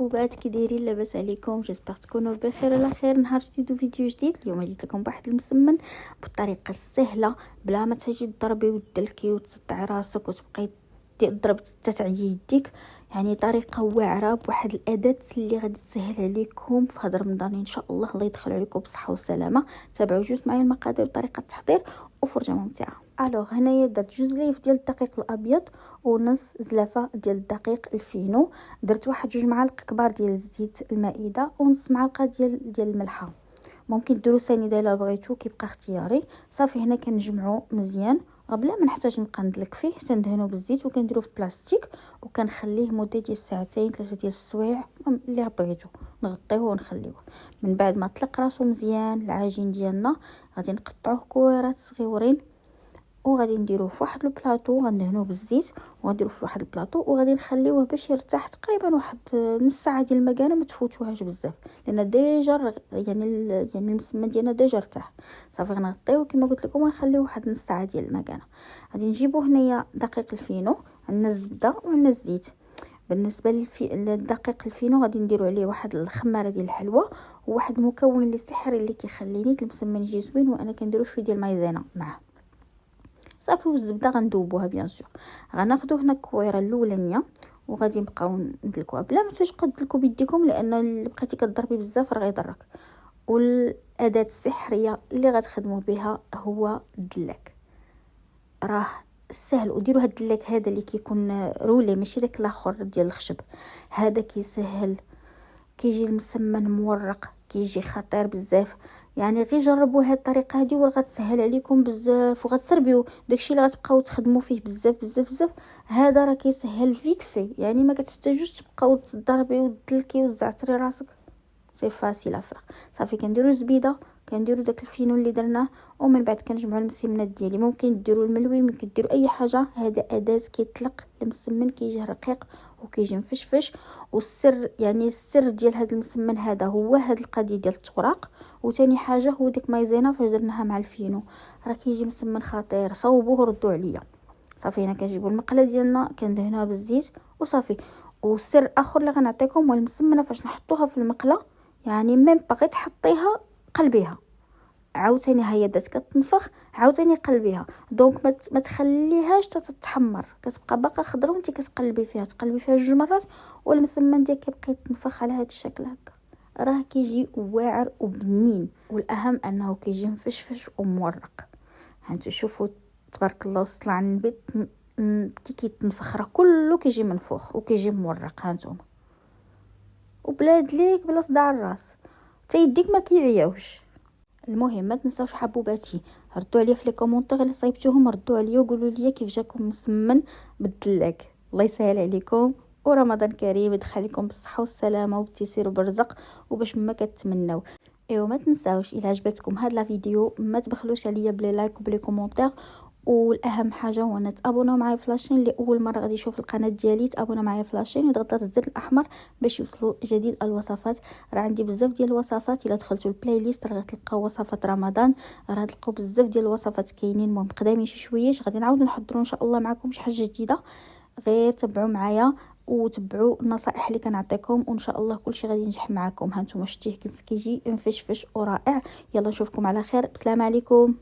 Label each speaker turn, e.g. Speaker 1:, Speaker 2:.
Speaker 1: حبوبات، كي دايرين؟ لاباس عليكم؟ جيسبر تكونوا بخير على خير. نهار جديد وفيديو جديد. اليوم جيت لكم بواحد المسمن بالطريقه السهله بلا ما تجي تضربي وتدلكي وتصدعي راسك وتبقاي تضرب تتعيي يديك. يعني طريقه واعره بواحد الاداه اللي غادي تسهل عليكم في هذا رمضان ان شاء الله. الله يدخل عليكم بصحه وسلامه. تابعوا جوج معايا المقادير وطريقه التحضير وفرجه ممتعه. الوغ هنايا درت جوج ليف ديال الدقيق الابيض ونص زلافه ديال الدقيق الفينو. درت واحد جوج معالق كبار ديال زيت المائده ونص معلقه ديال الملحه. ممكن ديروا سنيده الا بغيتو، كيبقى اختياري. صافي هنا كنجمعو مزيان بلا ما نحتاج نبقى ندلك فيه. تندهنو بالزيت وكنديروه في بلاستيك وكنخليه مده ديال ساعتين 3 ديال السوايع اللي بغيتو. نغطيوه ونخليوه. من بعد ما طلق راسو مزيان العجين ديالنا غادي نقطعوه كويرات صغيورين وغادي نديروه في واحد البلاطو. غندهنوه بالزيت وغنديروه في واحد البلاطو وغادي نخليوه باش يرتاح تقريبا واحد نص ساعه ديال المكانه. ما تفوتوهاش بزاف لان ديجا يعني المسمن ديالنا ديجا ارتاح. صافي غنغطيوه كما قلت لكم ونخليوه واحد نص ساعه ديال المكانه. غادي نجيبو هنايا دقيق الفينو، عندنا الزبده وعندنا الزيت. بالنسبه للدقيق الفينو غادي نديرو عليه واحد الخماره ديال الحلوى وواحد المكون اللي سحري اللي كيخليني المسمن يجي زوين، وانا كنديرو شويه ديال المايزينا معاه. صافي والزبده غندوبوها بيان سور. غناخذو هنا الكويره الاولانيه وغادي نبقاو ندلكوها بلا ما تبقاو تدلكوا بيديكم لان اللي بقيتي كضربي بزاف راه غيضرك. والاداه السحريه اللي غتخدموا بها هو الدلاك. راه سهل وديروا هاد الدلاك هذا اللي كيكون رولي ماشي داك الاخر ديال الخشب. هذا كيسهل، كيجي المسمن مورق، كيجي خطير بزاف. يعني غير جربوا هاد الطريقه هذه وغتسهل عليكم بزاف وغتسربيو داكشي اللي غتبقاو تخدموا فيه بزاف بزاف بزاف. هذا راه كيسهل فيت في، يعني ما كتحتاجوش تبقاو تضربي وتدلكي وتزعتري راسك. سي فاسيل افير. صافي كنديروا الزبيده، كنديروا داك الفينو اللي درناه ومن بعد كنجمعوا المسمنات ديالي. ممكن ديروا الملوي، ممكن ديروا اي حاجه. هذا اداه كيطلق المسمن كيجي رقيق وكيجي مفشفش. والسر يعني السر ديال هذا المسمن هذا هو هذه القضيه ديال التوراق. وثاني حاجه هو ديك مايزينا فاش درناها مع الفينو راه كيجي مسمن خطير. صوبوه ردوا عليا. صافي هنا كنجيبوا المقله ديالنا كندهنوها بالزيت وصافي. وسر اخر اللي غنعطيكم هو المسمنه فاش نحطوها في المقله، يعني ميم باغي تحطيها قلبيها عاوتاني هي بدات كتنفخ عاوتاني قلبيها. دونك ما تخليهاش تتحمر، كتبقى باقا خضره وانت كتقلبي فيها جوج مرات والمسمن ديالك كيبقى يتنفخ على هذا الشكل هكا. راه كيجي واعر وبنين، والاهم انه كيجي مفشفش ومورق. هانتو شوفوا تبارك الله وصل على النبي كي كيتنفخ راه كله كيجي منفوخ وكيجي مورق. هانتوما وبلا دليك بلا صداع الراس حتى يديك ما كيعياوش. المهم ما تنساوش حبوباتي ردوا عليا في لي كومونتير اللي صايبتوهم، ردوا عليا وقولوا لي كيف جاكم مسمن بالدلاك. الله يسهل عليكم ورمضان كريم يدخل لكم بالصحه والسلامه وبالتيسير وبالرزق وباش ما كتمناو. ايوا ما تنساوش الى عجبتكم هاد لا فيديو ما تبخلوش عليا بلي لايك وبلي كومونتير. والاهم حاجه هو ان تابوناو معايا في لاشين. اللي اول مره غادي يشوف القناه ديالي تابونا معايا في لاشين ويضغط على الزر الاحمر باش يوصلوا جديد الوصفات. راه عندي بزاف ديال الوصفات، الا دخلتوا البلاي ليست راه غتلقاو وصفات رمضان. راه غتلقاو بزاف ديال الوصفات كاينين. المهم قدامي شي شويش غادي نعاود نحضروا ان شاء الله معكم شي حاجه جديده. غير تبعوا معايا وتبعوا النصائح اللي كنعطيكم وان شاء الله كلشي غادي ينجح معكم. هانتوما شتيه كيف كيجي مفشفش ورائع. يلا نشوفكم على خير. بسلام عليكم.